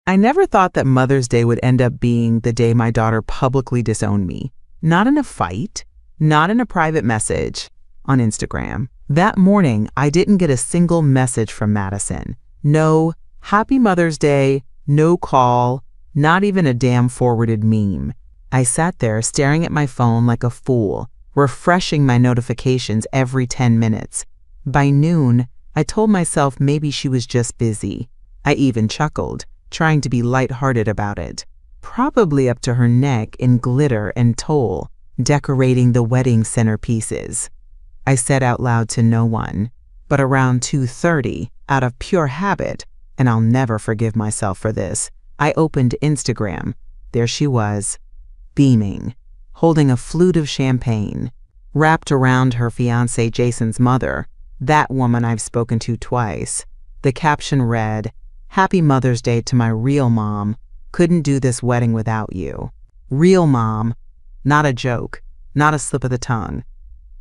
I never thought that Mother's Day would end up being the day my daughter publicly disowned me. Not in a fight, not in a private message on Instagram. That morning, I didn't get a single message from Madison. No Happy Mother's Day, no call, not even a damn forwarded meme. I sat there staring at my phone like a fool, refreshing my notifications every 10 minutes. By noon, I told myself maybe she was just busy. I even chuckled, trying to be lighthearted about it. Probably up to her neck in glitter and tulle, decorating the wedding centerpieces. I said out loud to no one, but around 2:30, out of pure habit, and I'll never forgive myself for this, I opened Instagram. There she was, beaming, holding a flute of champagne, wrapped around her fiancé Jason's mother, that woman I've spoken to twice. The caption read, "Happy Mother's Day to my real mom. Couldn't do this wedding without you." Real mom, not a joke, not a slip of the tongue.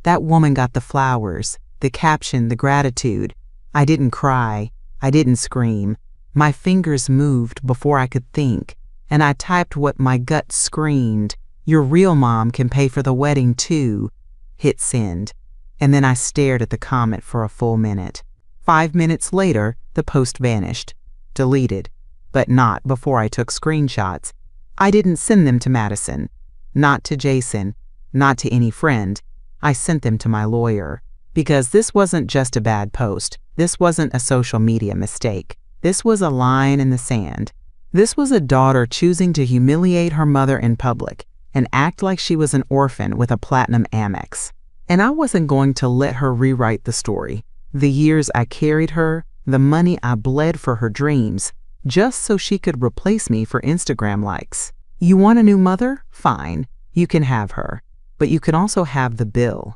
That woman got the flowers, the caption, the gratitude. I didn't cry. I didn't scream. My fingers moved before I could think, and I typed what my gut screamed. Your real mom can pay for the wedding too. Hit send. And then I stared at the comment for a full minute. 5 minutes later, the post vanished. Deleted, but not before I took screenshots. I didn't send them to Madison, not to Jason, not to any friend. I sent them to my lawyer, because this wasn't just a bad post. This wasn't a social media mistake. This was a line in the sand. This was a daughter choosing to humiliate her mother in public and act like she was an orphan with a platinum Amex. And I wasn't going to let her rewrite the story. The years I carried her, the money I bled for her dreams, just so she could replace me for Instagram likes. You want a new mother? Fine, you can have her. But you can also have the bill.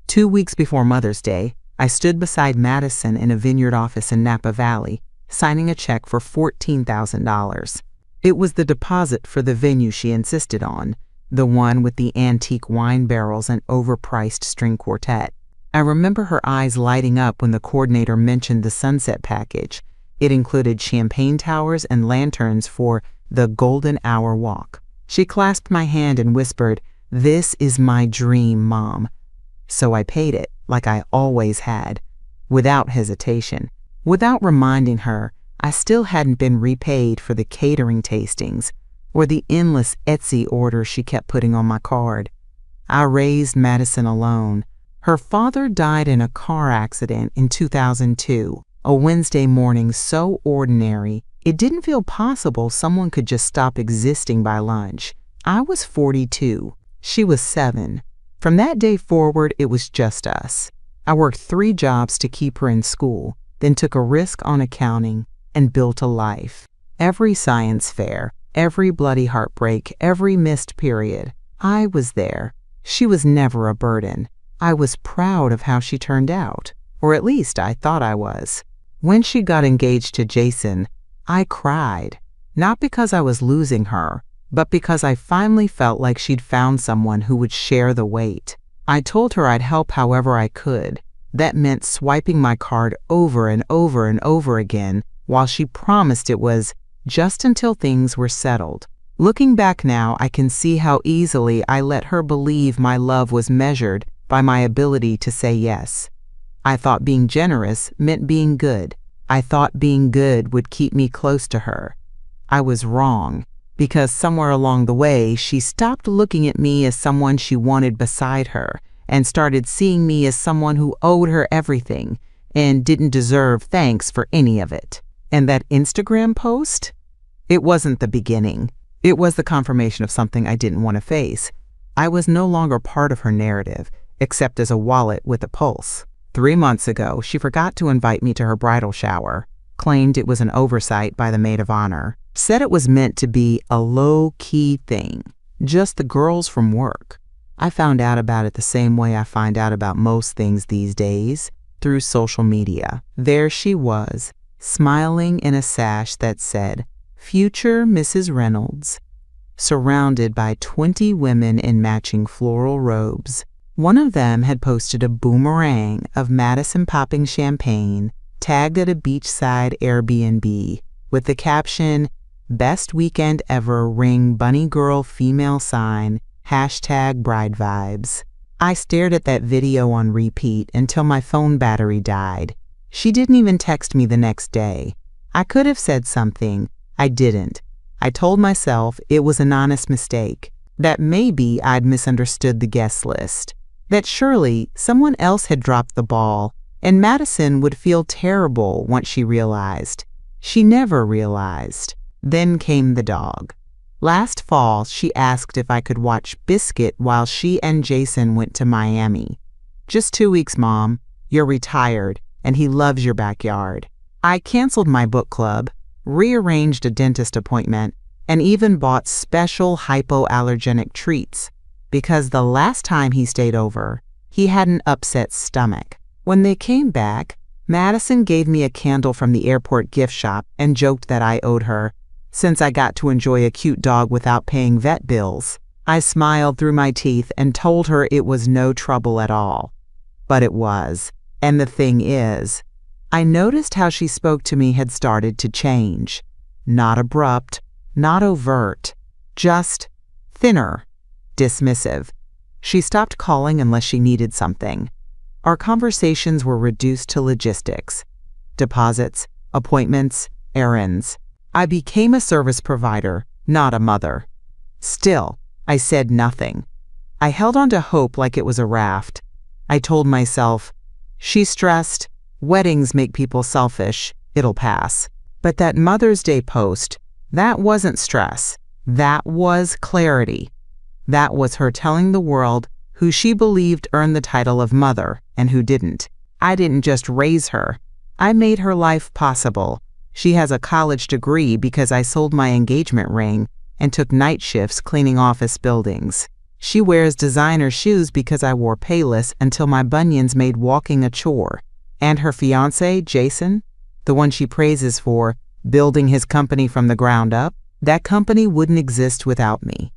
2 weeks before Mother's Day, I stood beside Madison in a Vineyard office in Napa Valley, signing a check for $14,000. It was the deposit for the venue she insisted on, the one with the antique wine barrels and overpriced string quartet. I remember her eyes lighting up when the coordinator mentioned the sunset package. It included champagne towers and lanterns for the golden hour walk. She clasped my hand and whispered, "This is my dream, Mom." So I paid it, like I always had, without hesitation. Without reminding her, I still hadn't been repaid for the catering tastings or the endless Etsy orders she kept putting on my card. I raised Madison alone. Her father died in a car accident in 2002, a Wednesday morning so ordinary, it didn't feel possible someone could just stop existing by lunch. I was 42. She was 7. From that day forward, it was just us. I worked 3 jobs to keep her in school, then took a risk on accounting and built a life. Every science fair, every bloody heartbreak, every missed period, I was there. She was never a burden. I was proud of how she turned out, or at least I thought I was. When she got engaged to Jason, I cried, not because I was losing her, but because I finally felt like she'd found someone who would share the weight. I told her I'd help however I could. That meant swiping my card over and over and over again, while she promised it was just until things were settled. Looking back now, I can see how easily I let her believe my love was measured by my ability to say yes. I thought being generous meant being good. I thought being good would keep me close to her. I was wrong, because somewhere along the way, she stopped looking at me as someone she wanted beside her and started seeing me as someone who owed her everything and didn't deserve thanks for any of it. And that Instagram post? It wasn't the beginning. It was the confirmation of something I didn't want to face. I was no longer part of her narrative, except as a wallet with a pulse. 3 months ago, she forgot to invite me to her bridal shower, claimed it was an oversight by the maid of honor, said it was meant to be a low-key thing, just the girls from work. I found out about it the same way I find out about most things these days, through social media. There she was, smiling in a sash that said, "Future Mrs. Reynolds," surrounded by 20 women in matching floral robes. One of them had posted a boomerang of Madison popping champagne, tagged at a beachside Airbnb, with the caption, Best weekend ever, ring bunny girl female sign, #bride vibes. I stared at that video on repeat until my phone battery died. She didn't even text me the next day. I could have said something. I didn't. I told myself it was an honest mistake, that maybe I'd misunderstood the guest list, that surely someone else had dropped the ball, and Madison would feel terrible once she realized. She never realized. Then came the dog. Last fall, she asked if I could watch Biscuit while she and Jason went to Miami. Just 2 weeks, Mom. You're retired, and he loves your backyard. I canceled my book club, rearranged a dentist appointment, and even bought special hypoallergenic treats, because the last time he stayed over, he had an upset stomach. When they came back, Madison gave me a candle from the airport gift shop and joked that I owed her, since I got to enjoy a cute dog without paying vet bills. I smiled through my teeth and told her it was no trouble at all. But it was. And the thing is, I noticed how she spoke to me had started to change. Not abrupt, not overt, just thinner, dismissive. She stopped calling unless she needed something. Our conversations were reduced to logistics, deposits, appointments, errands. I became a service provider, not a mother. Still, I said nothing. I held on to hope like it was a raft. I told myself, she's stressed, weddings make people selfish, it'll pass. But that Mother's Day post, that wasn't stress. That was clarity. That was her telling the world who she believed earned the title of mother and who didn't. I didn't just raise her. I made her life possible. She has a college degree because I sold my engagement ring and took night shifts cleaning office buildings. She wears designer shoes because I wore Payless until my bunions made walking a chore. And her fiancé, Jason, the one she praises for building his company from the ground up, that company wouldn't exist without me.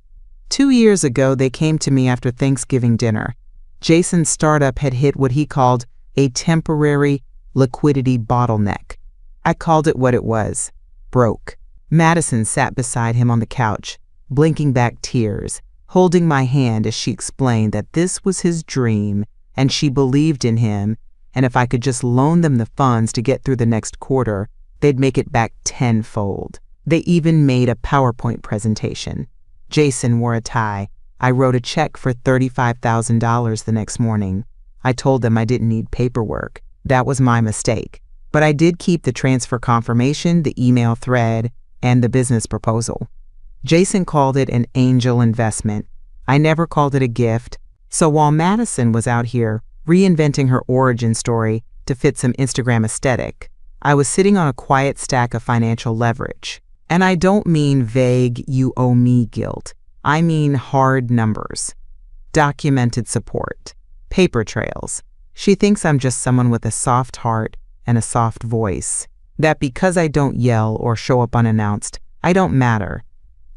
2 years ago, they came to me after Thanksgiving dinner. Jason's startup had hit what he called a temporary liquidity bottleneck. I called it what it was, broke. Madison sat beside him on the couch, blinking back tears, holding my hand as she explained that this was his dream and she believed in him, and if I could just loan them the funds to get through the next quarter, they'd make it back tenfold. They even made a PowerPoint presentation. Jason wore a tie. I wrote a check for $35,000 the next morning. I told them I didn't need paperwork. That was my mistake. But I did keep the transfer confirmation, the email thread, and the business proposal. Jason called it an angel investment. I never called it a gift. So while Madison was out here reinventing her origin story to fit some Instagram aesthetic, I was sitting on a quiet stack of financial leverage. And I don't mean vague "you owe me" guilt. I mean hard numbers, documented support, paper trails. She thinks I'm just someone with a soft heart and a soft voice, that because I don't yell or show up unannounced, I don't matter.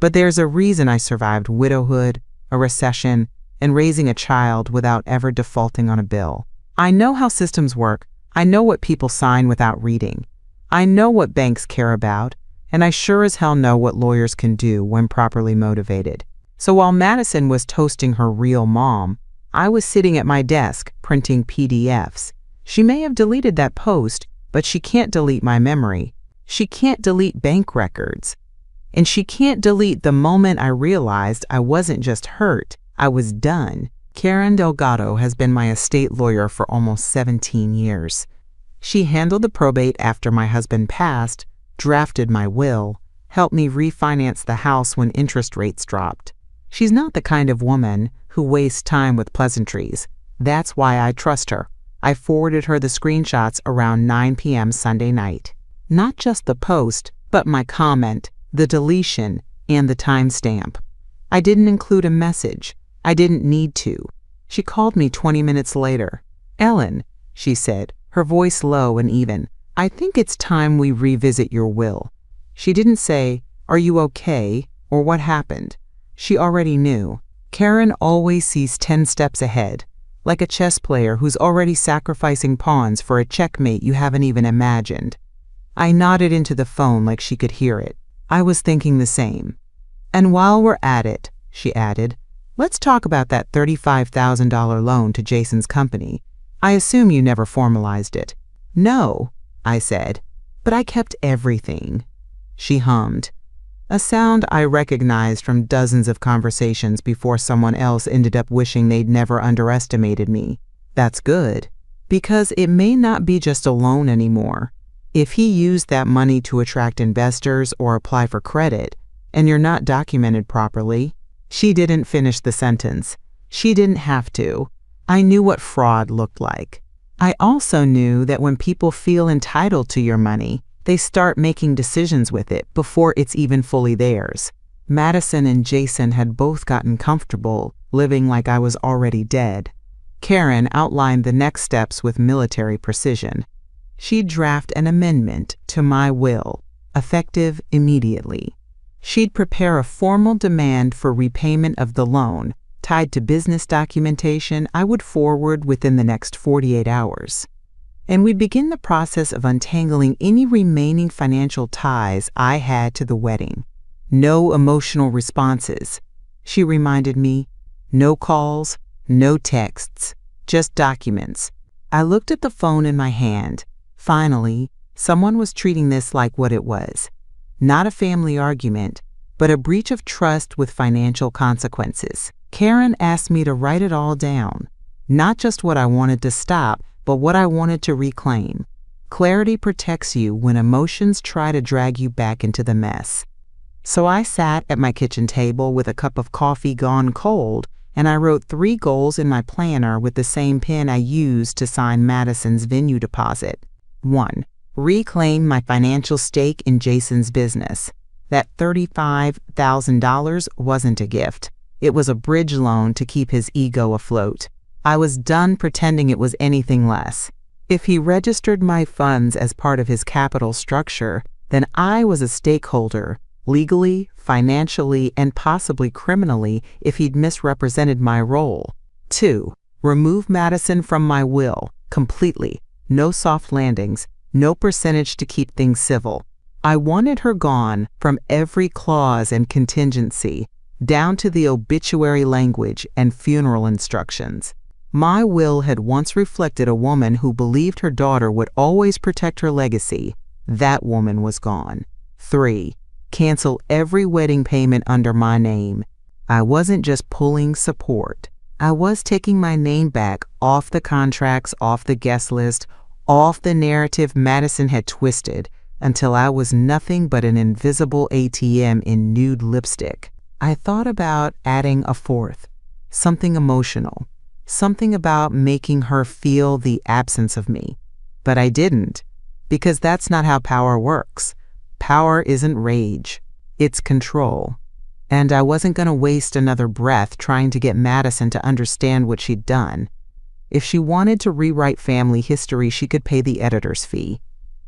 But there's a reason I survived widowhood, a recession, and raising a child without ever defaulting on a bill. I know how systems work. I know what people sign without reading. I know what banks care about, and I sure as hell know what lawyers can do when properly motivated. So while Madison was toasting her real mom, I was sitting at my desk printing PDFs. She may have deleted that post, but she can't delete my memory. She can't delete bank records. And she can't delete the moment I realized I wasn't just hurt, I was done. Karen Delgado has been my estate lawyer for almost 17 years. She handled the probate after my husband passed, drafted my will, helped me refinance the house when interest rates dropped. She's not the kind of woman who wastes time with pleasantries. That's why I trust her. I forwarded her the screenshots around 9 p.m. Sunday night. Not just the post, but my comment, the deletion, and the timestamp. I didn't include a message. I didn't need to. She called me 20 minutes later. "Ellen," she said, her voice low and even, "I think it's time we revisit your will." She didn't say, "Are you okay?" or "What happened?" She already knew. Karen always sees 10 steps ahead, like a chess player who's already sacrificing pawns for a checkmate you haven't even imagined. I nodded into the phone like she could hear it. I was thinking the same. And while we're at it, she added, let's talk about that $35,000 loan to Jason's company. I assume you never formalized it. No, I said, but I kept everything. She hummed, a sound I recognized from dozens of conversations before someone else ended up wishing they'd never underestimated me. That's good, because it may not be just a loan anymore. If he used that money to attract investors or apply for credit, and you're not documented properly. She didn't finish the sentence. She didn't have to. I knew what fraud looked like. I also knew that when people feel entitled to your money, they start making decisions with it before it's even fully theirs. Madison and Jason had both gotten comfortable living like I was already dead. Karen outlined the next steps with military precision. She'd draft an amendment to my will, effective immediately. She'd prepare a formal demand for repayment of the loan, tied to business documentation I would forward within the next 48 hours. And we'd begin the process of untangling any remaining financial ties I had to the wedding. No emotional responses. She reminded me, no calls, no texts, just documents. I looked at the phone in my hand. Finally, someone was treating this like what it was. Not a family argument, but a breach of trust with financial consequences. Karen asked me to write it all down, not just what I wanted to stop, but what I wanted to reclaim. Clarity protects you when emotions try to drag you back into the mess. So I sat at my kitchen table with a cup of coffee gone cold, and I wrote 3 goals in my planner with the same pen I used to sign Madison's venue deposit. 1. Reclaim my financial stake in Jason's business. That $35,000 wasn't a gift. It was a bridge loan to keep his ego afloat. I was done pretending it was anything less. If he registered my funds as part of his capital structure, then I was a stakeholder, legally, financially, and possibly criminally if he'd misrepresented my role. 2. Remove Madison from my will, completely. No soft landings, no percentage to keep things civil. I wanted her gone from every clause and contingency, down to the obituary language and funeral instructions. My will had once reflected a woman who believed her daughter would always protect her legacy. That woman was gone. 3. Cancel every wedding payment under my name. I wasn't just pulling support. I was taking my name back off the contracts, off the guest list, off the narrative Madison had twisted, until I was nothing but an invisible ATM in nude lipstick. I thought about adding a 4th, something emotional, something about making her feel the absence of me. But I didn't, because that's not how power works. Power isn't rage, it's control. And I wasn't going to waste another breath trying to get Madison to understand what she'd done. If she wanted to rewrite family history, she could pay the editor's fee.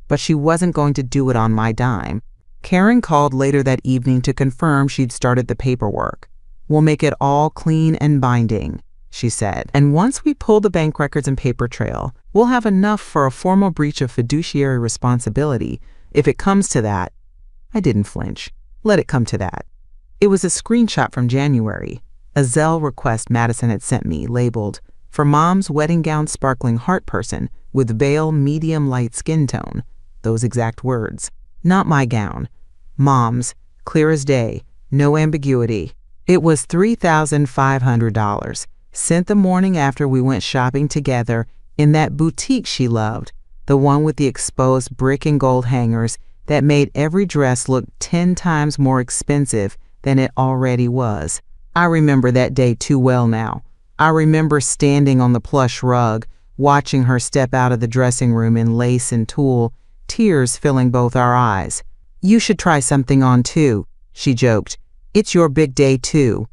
But she wasn't going to do it on my dime. Karen called later that evening to confirm she'd started the paperwork. We'll make it all clean and binding, she said. And once we pull the bank records and paper trail, we'll have enough for a formal breach of fiduciary responsibility. If it comes to that, I didn't flinch. Let it come to that. It was a screenshot from January, a Zelle request Madison had sent me labeled, "For Mom's wedding gown sparkling heart person with veil medium light skin tone." Those exact words. Not my gown. Mom's, clear as day, no ambiguity. It was $3,500, sent the morning after we went shopping together in that boutique she loved, the one with the exposed brick and gold hangers that made every dress look 10 times more expensive than it already was. I remember that day too well now. I remember standing on the plush rug, watching her step out of the dressing room in lace and tulle, tears filling both our eyes. "You should try something on too," she joked. "It's your big day too."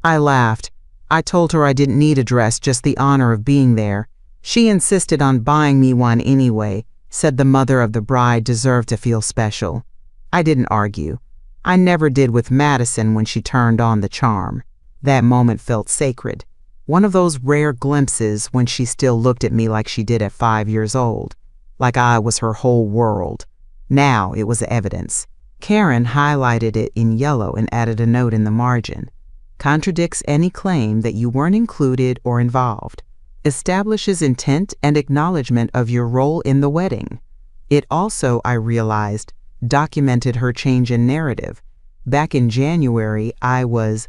I laughed. I told her I didn't need a dress, just the honor of being there. She insisted on buying me one anyway, said the mother of the bride deserved to feel special. I didn't argue. I never did with Madison when she turned on the charm. That moment felt sacred. One of those rare glimpses when she still looked at me like she did at 5 years old, like I was her whole world. Now it was evidence. Karen highlighted it in yellow and added a note in the margin. Contradicts any claim that you weren't included or involved. Establishes intent and acknowledgement of your role in the wedding. It also, I realized, documented her change in narrative. Back in January, I was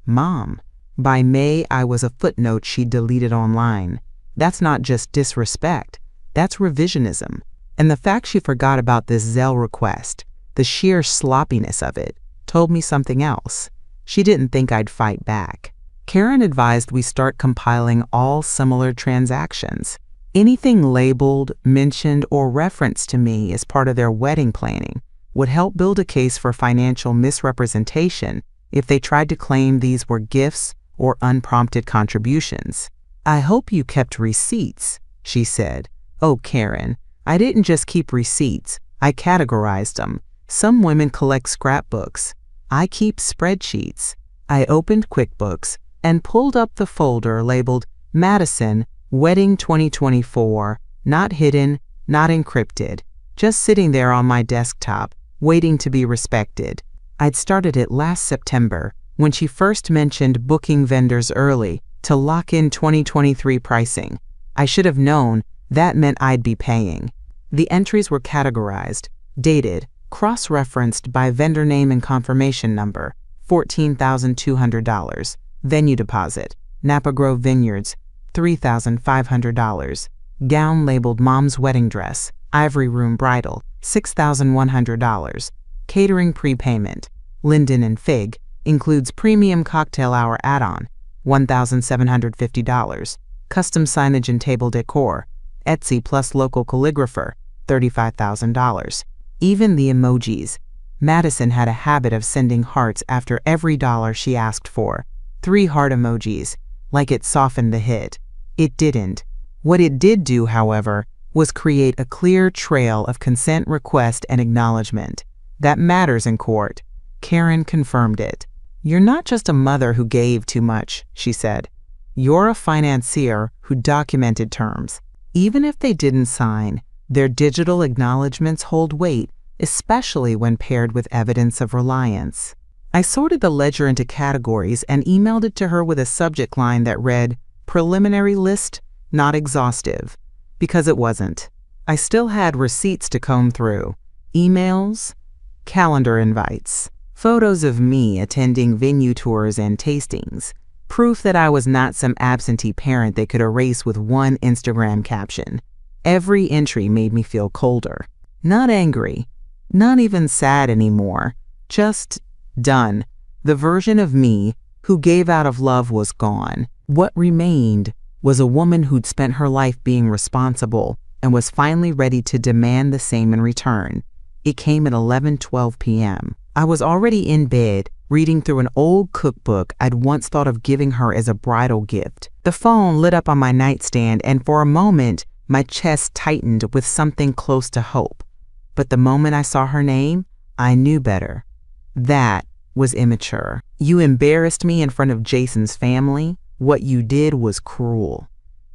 Mom. By May, I was a footnote she deleted online. That's not just disrespect. That's revisionism. And the fact she forgot about this Zelle request, the sheer sloppiness of it, told me something else. She didn't think I'd fight back. Karen advised we start compiling all similar transactions. Anything labeled, mentioned, or referenced to me as part of their wedding planning would help build a case for financial misrepresentation if they tried to claim these were gifts or unprompted contributions. I hope you kept receipts, she said. Oh, Karen, I didn't just keep receipts. I categorized them. Some women collect scrapbooks. I keep spreadsheets. I opened QuickBooks and pulled up the folder labeled Madison Wedding 2024, not hidden, not encrypted, just sitting there on my desktop, waiting to be respected. I'd started it last September when she first mentioned booking vendors early to lock in 2023 pricing. I should have known that meant I'd be paying. The entries were categorized, dated, cross-referenced by vendor name and confirmation number, $14,200. Venue deposit, Napa Grove Vineyards, $3,500. Gown labeled Mom's Wedding Dress, Ivory Room Bridal, $6,100. Catering prepayment, Linden and Fig, includes premium cocktail hour add-on, $1,750. Custom signage and table decor, Etsy plus local calligrapher, $35,000. Even the emojis. Madison had a habit of sending hearts after every dollar she asked for. 3 heart emojis, like it softened the hit. It didn't. What it did do, however, was create a clear trail of consent request and acknowledgement. That matters in court. Karen confirmed it. You're not just a mother who gave too much, she said. You're a financier who documented terms. Even if they didn't sign, their digital acknowledgements hold weight, especially when paired with evidence of reliance. I sorted the ledger into categories and emailed it to her with a subject line that read, preliminary list, not exhaustive, because it wasn't. I still had receipts to comb through, emails, calendar invites, photos of me attending venue tours and tastings, proof that I was not some absentee parent they could erase with one Instagram caption. Every entry made me feel colder. Not angry, not even sad anymore, just done. The version of me who gave out of love was gone. What remained was a woman who'd spent her life being responsible and was finally ready to demand the same in return. It came at 11:12 p.m. I was already in bed, reading through an old cookbook I'd once thought of giving her as a bridal gift. The phone lit up on my nightstand, and for a moment, my chest tightened with something close to hope. But the moment I saw her name, I knew better. That was immature. You embarrassed me in front of Jason's family. What you did was cruel.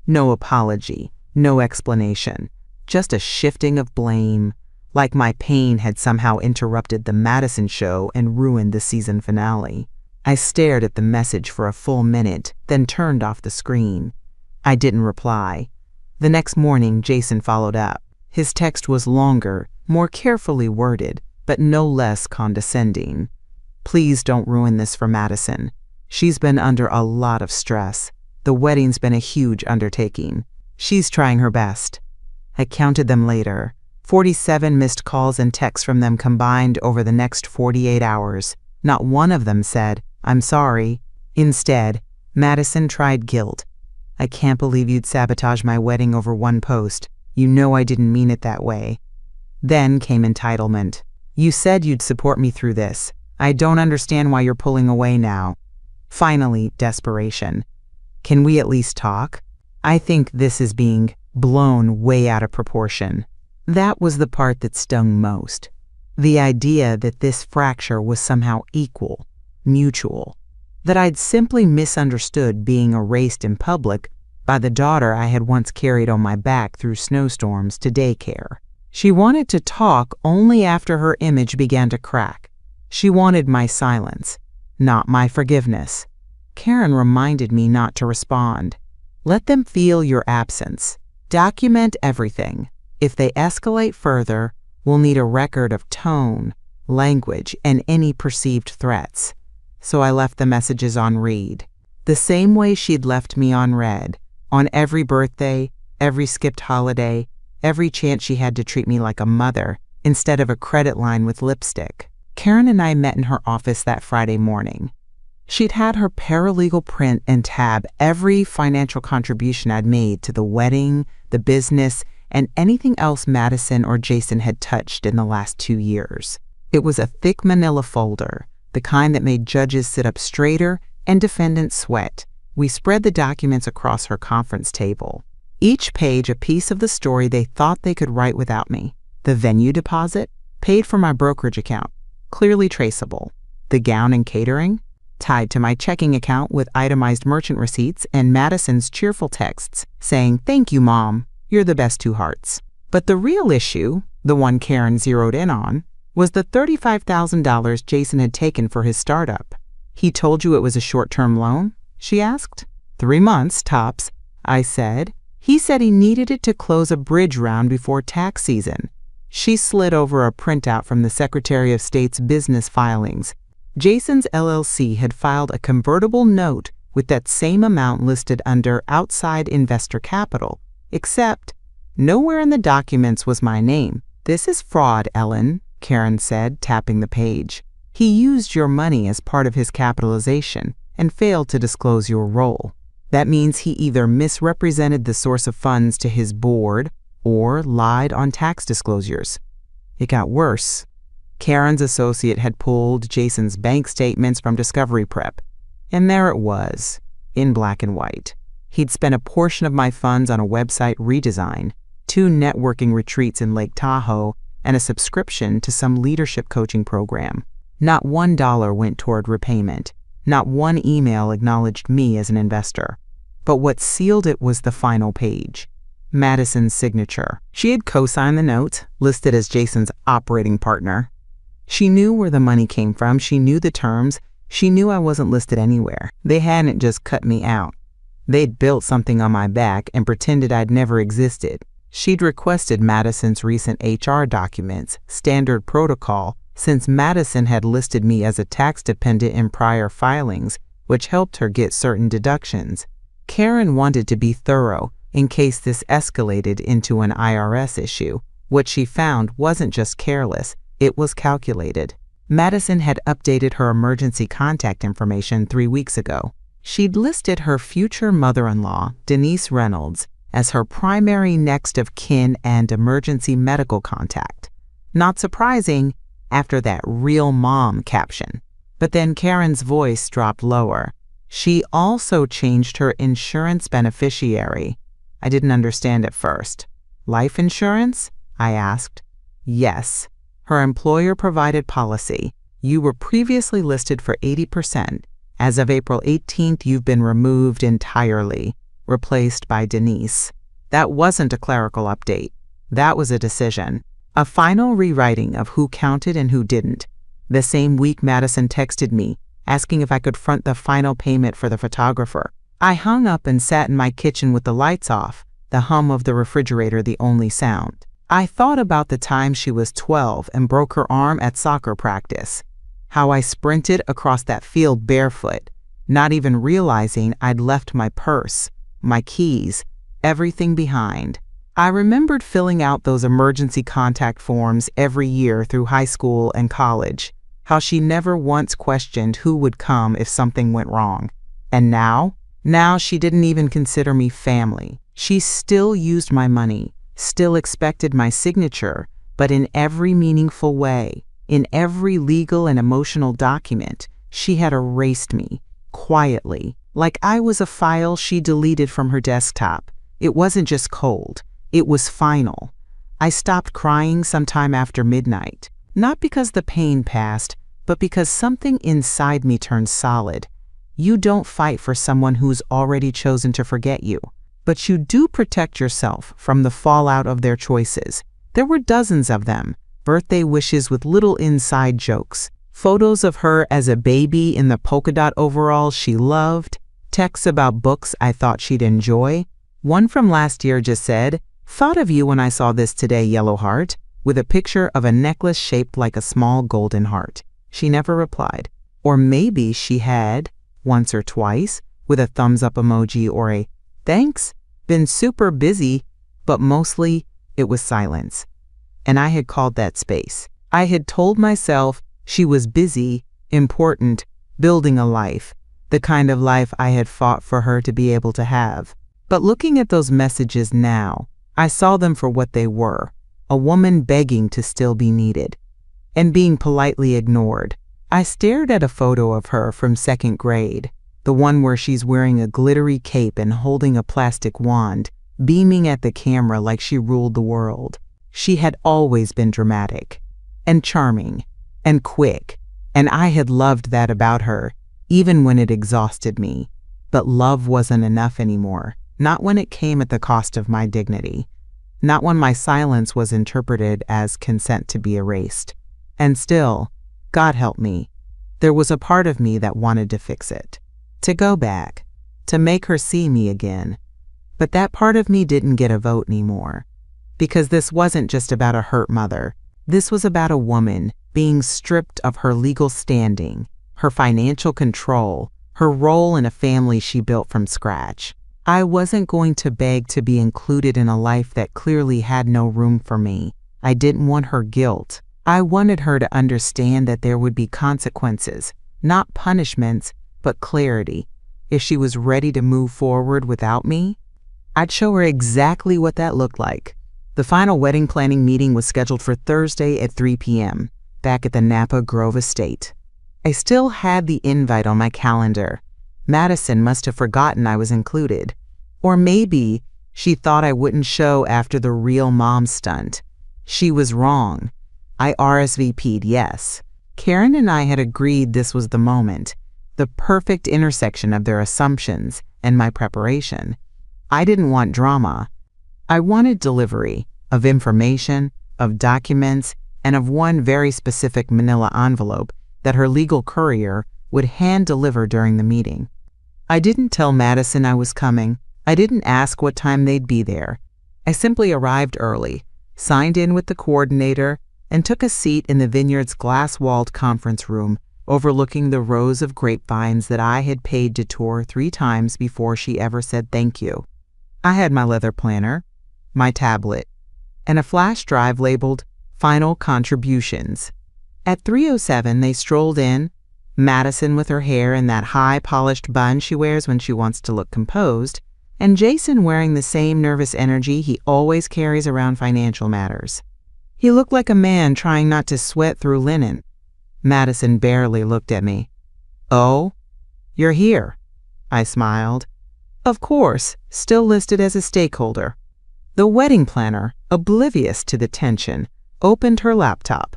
No apology, no explanation, just a shifting of blame, like my pain had somehow interrupted the Madison show and ruined the season finale. I stared at the message for a full minute, then turned off the screen. I didn't reply. The next morning, Jason followed up. His text was longer, more carefully worded, but no less condescending. Please don't ruin this for Madison. She's been under a lot of stress. The wedding's been a huge undertaking. She's trying her best. I counted them later. 47 missed calls and texts from them combined over the next 48 hours. Not one of them said, I'm sorry. Instead, Madison tried guilt. I can't believe you'd sabotage my wedding over one post. You know I didn't mean it that way. Then came entitlement. You said you'd support me through this. I don't understand why you're pulling away now. Finally, desperation. Can we at least talk? I think this is being blown way out of proportion. That was the part that stung most. The idea that this fracture was somehow equal, mutual, that I'd simply misunderstood being erased in public by the daughter I had once carried on my back through snowstorms to daycare. She wanted to talk only after her image began to crack. She wanted my silence, not my forgiveness. Karen reminded me not to respond. Let them feel your absence. Document everything. If they escalate further, we'll need a record of tone, language, and any perceived threats. So I left the messages on read, the same way she'd left me on read, on every birthday, every skipped holiday, every chance she had to treat me like a mother instead of a credit line with lipstick. Karen and I met in her office that Friday morning. She'd had her paralegal print and tab every financial contribution I'd made to the wedding, the business, and anything else Madison or Jason had touched in the last 2 years. It was a thick manila folder, the kind that made judges sit up straighter and defendants sweat. We spread the documents across her conference table. Each page a piece of the story they thought they could write without me. The venue deposit, paid for my brokerage account, clearly traceable. The gown and catering, tied to my checking account with itemized merchant receipts and Madison's cheerful texts saying, "Thank you, Mom. You're the best 2 hearts." But the real issue, the one Karen zeroed in on, was the $35,000 Jason had taken for his startup. "He told you it was a short-term loan?" she asked. 3 months, tops, I said. "He said he needed it to close a bridge round before tax season." She slid over a printout from the Secretary of State's business filings. Jason's LLC had filed a convertible note with that same amount listed under outside investor capital, except nowhere in the documents was my name. "This is fraud, Ellen," Karen said, tapping the page. "He used your money as part of his capitalization and failed to disclose your role. That means he either misrepresented the source of funds to his board or lied on tax disclosures." It got worse. Karen's associate had pulled Jason's bank statements from Discovery Prep, and there it was, in black and white. He'd spent a portion of my funds on a website redesign, 2 networking retreats in Lake Tahoe, and a subscription to some leadership coaching program. Not $1 went toward repayment. Not one email acknowledged me as an investor. But what sealed it was the final page. Madison's signature. She had co-signed the note, listed as Jason's operating partner. She knew where the money came from. She knew the terms. She knew I wasn't listed anywhere. They hadn't just cut me out. They'd built something on my back and pretended I'd never existed. She'd requested Madison's recent HR documents, standard protocol, since Madison had listed me as a tax dependent in prior filings, which helped her get certain deductions. Karen wanted to be thorough in case this escalated into an IRS issue. What she found wasn't just careless, it was calculated. Madison had updated her emergency contact information 3 weeks ago. She'd listed her future mother-in-law, Denise Reynolds, as her primary next of kin and emergency medical contact. Not surprising after that "real mom" caption. But then Karen's voice dropped lower. She also changed her insurance beneficiary. I didn't understand at first. "Life insurance?" I asked. "Yes. Her employer provided policy. You were previously listed for 80%. As of April 18th, you've been removed entirely, replaced by Denise." That wasn't a clerical update. That was a decision. A final rewriting of who counted and who didn't. The same week, Madison texted me, asking if I could front the final payment for the photographer. I hung up and sat in my kitchen with the lights off, the hum of the refrigerator the only sound. I thought about the time she was 12 and broke her arm at soccer practice. How I sprinted across that field barefoot, not even realizing I'd left my purse, my keys, everything behind. I remembered filling out those emergency contact forms every year through high school and college, how she never once questioned who would come if something went wrong. And now she didn't even consider me family. She still used my money, still expected my signature, but in every meaningful way, in every legal and emotional document, she had erased me, quietly, like I was a file she deleted from her desktop. It wasn't just cold, it was final. I stopped crying sometime after midnight, not because the pain passed, but because something inside me turned solid. You don't fight for someone who's already chosen to forget you, but you do protect yourself from the fallout of their choices. There were dozens of them, birthday wishes with little inside jokes, photos of her as a baby in the polka dot overalls she loved, texts about books I thought she'd enjoy. One from last year just said, "Thought of you when I saw this today, yellow heart," with a picture of a necklace shaped like a small golden heart. She never replied. Or maybe she had, once or twice, with a thumbs up emoji or a "thanks, been super busy," but mostly it was silence. And I had called that space. I had told myself she was busy, important, building a life, the kind of life I had fought for her to be able to have. But looking at those messages now, I saw them for what they were, a woman begging to still be needed and being politely ignored. I stared at a photo of her from second grade, the one where she's wearing a glittery cape and holding a plastic wand, beaming at the camera like she ruled the world. She had always been dramatic and charming and quick, and I had loved that about her, even when it exhausted me. But love wasn't enough anymore, not when it came at the cost of my dignity, not when my silence was interpreted as consent to be erased. And still, God help me, there was a part of me that wanted to fix it, to go back, to make her see me again. But that part of me didn't get a vote anymore, because this wasn't just about a hurt mother. This was about a woman being stripped of her legal standing, her financial control, her role in a family she built from scratch. I wasn't going to beg to be included in a life that clearly had no room for me. I didn't want her guilt. I wanted her to understand that there would be consequences, not punishments, but clarity. If she was ready to move forward without me, I'd show her exactly what that looked like. The final wedding planning meeting was scheduled for Thursday at 3 p.m., back at the Napa Grove Estate. I still had the invite on my calendar. Madison must have forgotten I was included. Or maybe she thought I wouldn't show after the real mom stunt. She was wrong. I RSVP'd yes. Karen and I had agreed this was the moment, the perfect intersection of their assumptions and my preparation. I didn't want drama. I wanted delivery of information, of documents, and of one very specific manila envelope that her legal courier would hand deliver during the meeting. I didn't tell Madison I was coming. I didn't ask what time they'd be there. I simply arrived early, signed in with the coordinator, and took a seat in the vineyard's glass-walled conference room overlooking the rows of grapevines that I had paid to tour 3 times before she ever said thank you. I had my leather planner, my tablet, and a flash drive labeled Final Contributions. At 3:07, they strolled in, Madison with her hair in that high-polished bun she wears when she wants to look composed, and Jason wearing the same nervous energy he always carries around financial matters. He looked like a man trying not to sweat through linen. Madison barely looked at me. "Oh, you're here," I smiled. Of course, still listed as a stakeholder. The wedding planner, oblivious to the tension, opened her laptop.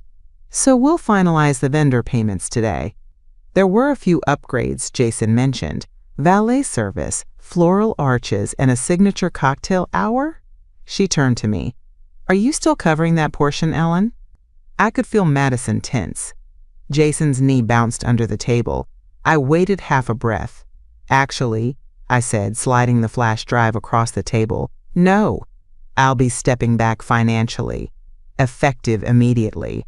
"So we'll finalize the vendor payments today. There were a few upgrades Jason mentioned. Valet service, floral arches, and a signature cocktail hour?" She turned to me. "Are you still covering that portion, Ellen?" I could feel Madison tense. Jason's knee bounced under the table. I waited half a breath. "Actually," I said, sliding the flash drive across the table, "no. I'll be stepping back financially, effective immediately."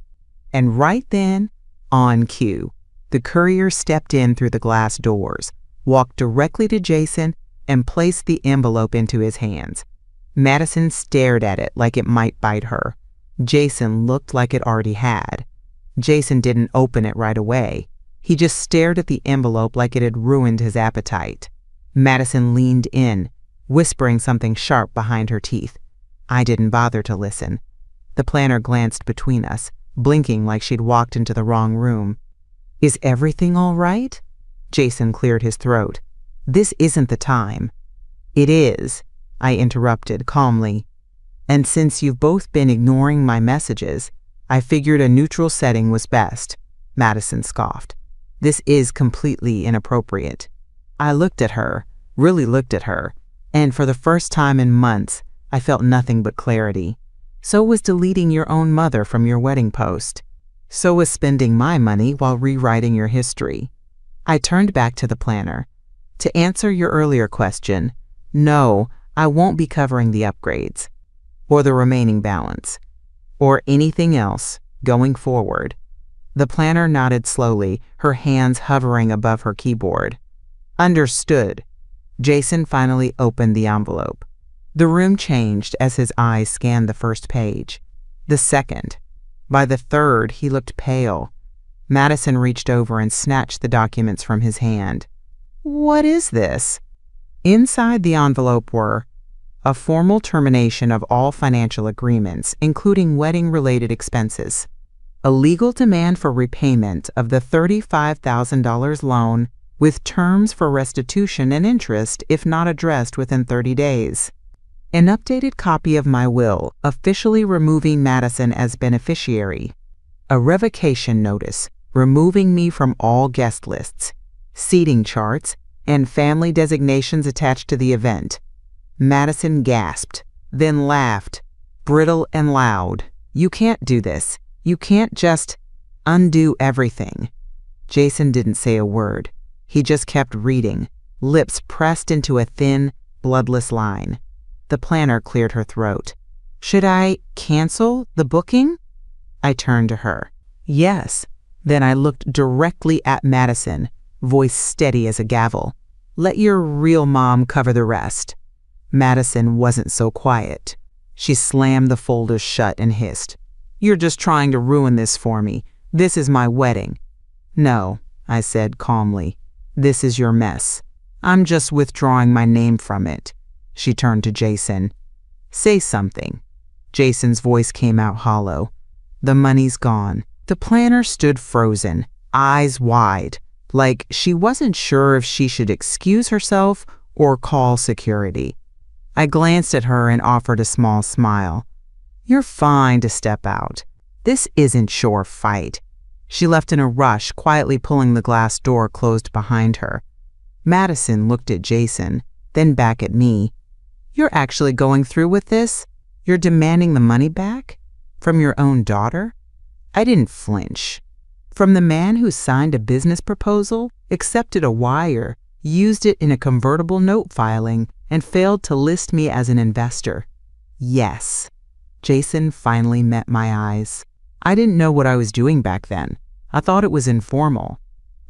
And right then, on cue, the courier stepped in through the glass doors, walked directly to Jason, and placed the envelope into his hands. Madison stared at it like it might bite her. Jason looked like it already had. Jason didn't open it right away. He just stared at the envelope like it had ruined his appetite. Madison leaned in, whispering something sharp behind her teeth. I didn't bother to listen. The planner glanced between us, blinking like she'd walked into the wrong room. "Is everything all right?" Jason cleared his throat. "This isn't the time." "It is," I interrupted calmly. "And since you've both been ignoring my messages, I figured a neutral setting was best," Madison scoffed. "This is completely inappropriate." I looked at her, really looked at her, and for the first time in months, I felt nothing but clarity. So was deleting your own mother from your wedding post. So was spending my money while rewriting your history. I turned back to the planner. To answer your earlier question, no, I won't be covering the upgrades, or the remaining balance, or anything else going forward. The planner nodded slowly, her hands hovering above her keyboard. Understood. Jason finally opened the envelope. The room changed as his eyes scanned the first page. The second. By the third, he looked pale. Madison reached over and snatched the documents from his hand. What is this? Inside the envelope were a formal termination of all financial agreements, including wedding-related expenses, a legal demand for repayment of the $35,000 loan with terms for restitution and interest if not addressed within 30 days, an updated copy of my will officially removing Madison as beneficiary, a revocation notice removing me from all guest lists, seating charts, and family designations attached to the event. Madison gasped, then laughed, brittle and loud. You can't do this. You can't just undo everything. Jason didn't say a word. He just kept reading, lips pressed into a thin, bloodless line. The planner cleared her throat. Should I cancel the booking? I turned to her. Yes. Then I looked directly at Madison, voice steady as a gavel. Let your real mom cover the rest. Madison wasn't so quiet. She slammed the folders shut and hissed. You're just trying to ruin this for me. This is my wedding. No, I said calmly. This is your mess. I'm just withdrawing my name from it. She turned to Jason. Say something. Jason's voice came out hollow. The money's gone. The planner stood frozen, eyes wide, like she wasn't sure if she should excuse herself or call security. I glanced at her and offered a small smile. You're fine to step out. This isn't your fight. She left in a rush, quietly pulling the glass door closed behind her. Madison looked at Jason, then back at me. You're actually going through with this? You're demanding the money back? From your own daughter? I didn't flinch. From the man who signed a business proposal, accepted a wire, used it in a convertible note filing, and failed to list me as an investor. Yes. Jason finally met my eyes. I didn't know what I was doing back then. I thought it was informal.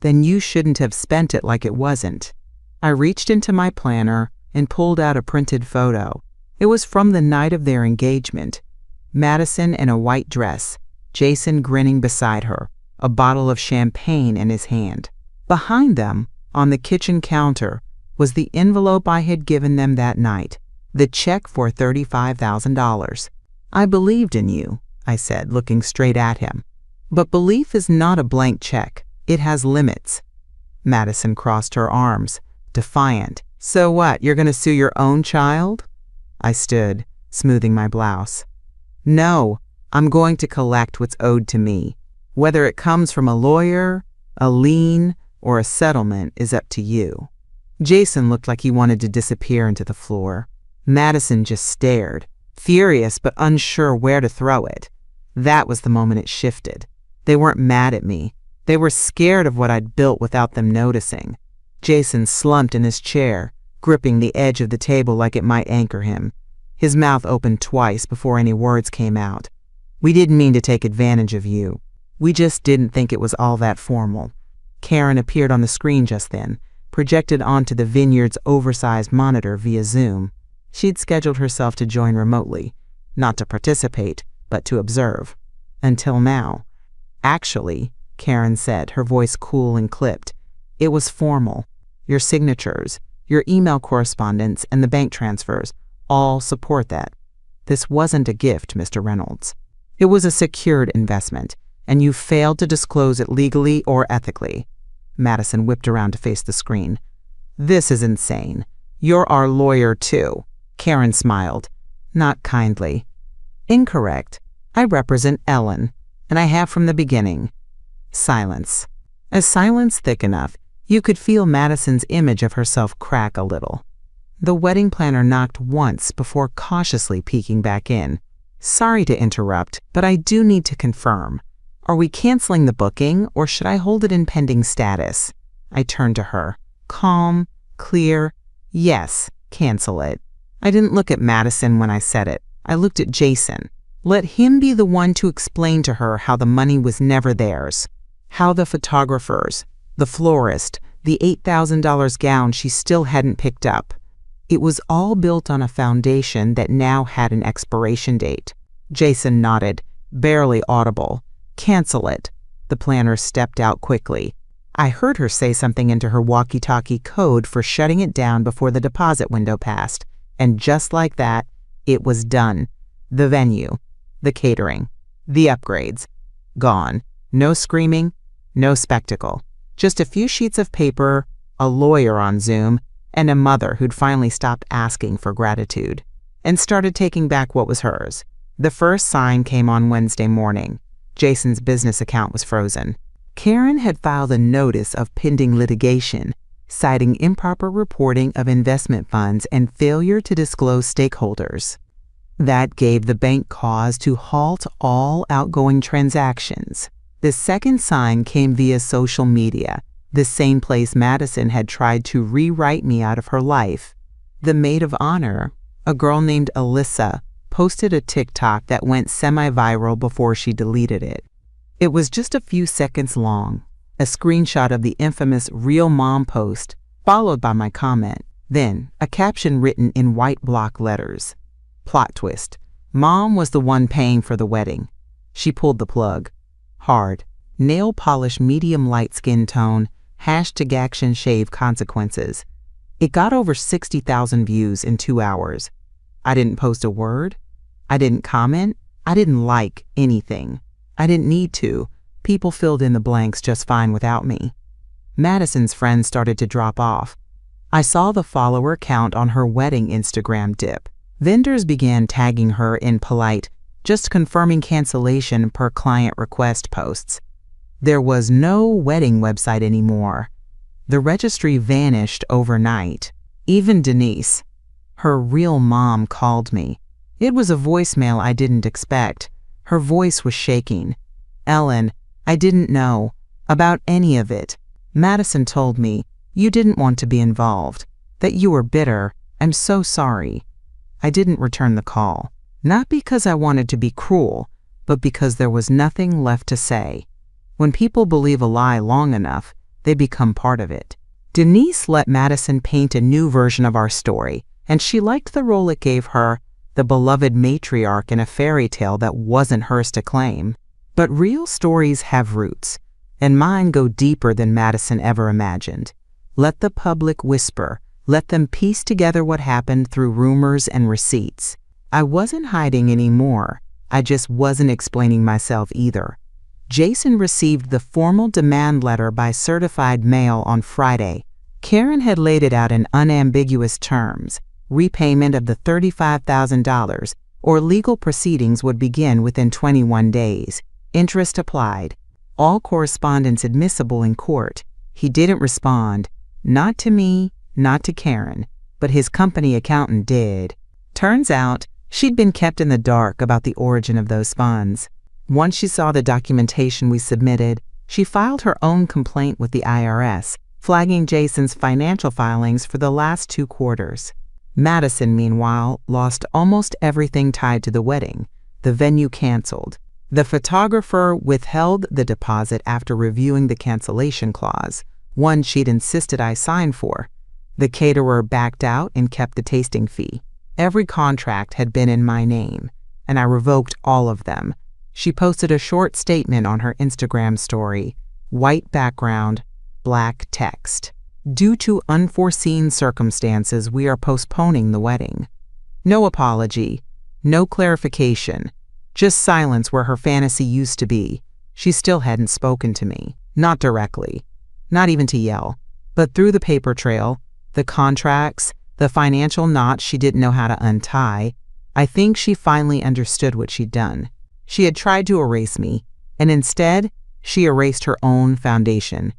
Then you shouldn't have spent it like it wasn't. I reached into my planner and pulled out a printed photo. It was from the night of their engagement. Madison in a white dress, Jason grinning beside her, a bottle of champagne in his hand. Behind them, on the kitchen counter, was the envelope I had given them that night, the check for $35,000. I believed in you, I said, looking straight at him. But belief is not a blank check. It has limits. Madison crossed her arms, defiant. So what, you're going to sue your own child? I stood, smoothing my blouse. No, I'm going to collect what's owed to me. Whether it comes from a lawyer, a lien, or a settlement is up to you. Jason looked like he wanted to disappear into the floor. Madison just stared, furious but unsure where to throw it. That was the moment it shifted. They weren't mad at me. They were scared of what I'd built without them noticing. Jason slumped in his chair, gripping the edge of the table like it might anchor him. His mouth opened twice before any words came out. We didn't mean to take advantage of you. We just didn't think it was all that formal. Karen appeared on the screen just then, projected onto the vineyard's oversized monitor via Zoom. She'd scheduled herself to join remotely, not to participate, but to observe. Until now. Actually, Karen said, her voice cool and clipped, it was formal. Your signatures, your email correspondence, and the bank transfers all support that. This wasn't a gift, Mr. Reynolds. It was a secured investment, and you failed to disclose it legally or ethically. Madison whipped around to face the screen. This is insane. You're our lawyer, too. Karen smiled, not kindly. Incorrect. I represent Ellen, and I have from the beginning. Silence. A silence thick enough, you could feel Madison's image of herself crack a little. The wedding planner knocked once before cautiously peeking back in. Sorry to interrupt, but I do need to confirm. Are we canceling the booking, or should I hold it in pending status? I turned to her. Calm, clear. Yes, cancel it. I didn't look at Madison when I said it. I looked at Jason. Let him be the one to explain to her how the money was never theirs. How the photographers, the florist, the $8,000 gown she still hadn't picked up. It was all built on a foundation that now had an expiration date. Jason nodded, barely audible. Cancel it. The planner stepped out quickly. I heard her say something into her walkie-talkie code for shutting it down before the deposit window passed, and just like that, it was done. The venue, the catering, the upgrades. Gone. No screaming, no spectacle. Just a few sheets of paper, a lawyer on Zoom, and a mother who'd finally stopped asking for gratitude and started taking back what was hers. The first sign came on Wednesday morning. Jason's business account was frozen. Karen had filed a notice of pending litigation, citing improper reporting of investment funds and failure to disclose stakeholders. That gave the bank cause to halt all outgoing transactions. The second sign came via social media, the same place Madison had tried to rewrite me out of her life. The maid of honor, a girl named Alyssa, posted a TikTok that went semi-viral before she deleted it. It was just a few seconds long, a screenshot of the infamous Real Mom post, followed by my comment, then a caption written in white block letters. Plot twist. Mom was the one paying for the wedding. She pulled the plug. Hard. Nail polish medium light skin tone, #action shave consequences. It got over 60,000 views in 2 hours. I didn't post a word. I didn't comment. I didn't like anything. I didn't need to. People filled in the blanks just fine without me. Madison's friends started to drop off. I saw the follower count on her wedding Instagram dip. Vendors began tagging her in polite, just confirming cancellation per client request posts. There was no wedding website anymore. The registry vanished overnight. Even Denise, her real mom, called me. It was a voicemail I didn't expect. Her voice was shaking. Ellen, I didn't know about any of it. Madison told me you didn't want to be involved, that you were bitter. I'm so sorry. I didn't return the call, not because I wanted to be cruel, but because there was nothing left to say. When people believe a lie long enough, they become part of it. Denise let Madison paint a new version of our story, and she liked the role it gave her, the beloved matriarch in a fairy tale that wasn't hers to claim. But real stories have roots, and mine go deeper than Madison ever imagined. Let the public whisper. Let them piece together what happened through rumors and receipts. I wasn't hiding anymore. I just wasn't explaining myself either. Jason received the formal demand letter by certified mail on Friday. Karen had laid it out in unambiguous terms. Repayment of the $35,000 or legal proceedings would begin within 21 days. Interest applied. All correspondence admissible in court. He didn't respond. Not to me, not to Karen, but his company accountant did. Turns out, she'd been kept in the dark about the origin of those funds. Once she saw the documentation we submitted, she filed her own complaint with the IRS, flagging Jason's financial filings for the last 2 quarters. Madison, meanwhile, lost almost everything tied to the wedding. The venue canceled. The photographer withheld the deposit after reviewing the cancellation clause, one she'd insisted I sign for. The caterer backed out and kept the tasting fee. Every contract had been in my name, and I revoked all of them. She posted a short statement on her Instagram story, white background, black text. Due to unforeseen circumstances, we are postponing the wedding. No apology, no clarification, just silence where her fantasy used to be. She still hadn't spoken to me, not directly, not even to yell, but through the paper trail, the contracts, the financial knots she didn't know how to untie. I think she finally understood what she'd done. She had tried to erase me, and instead, she erased her own foundation.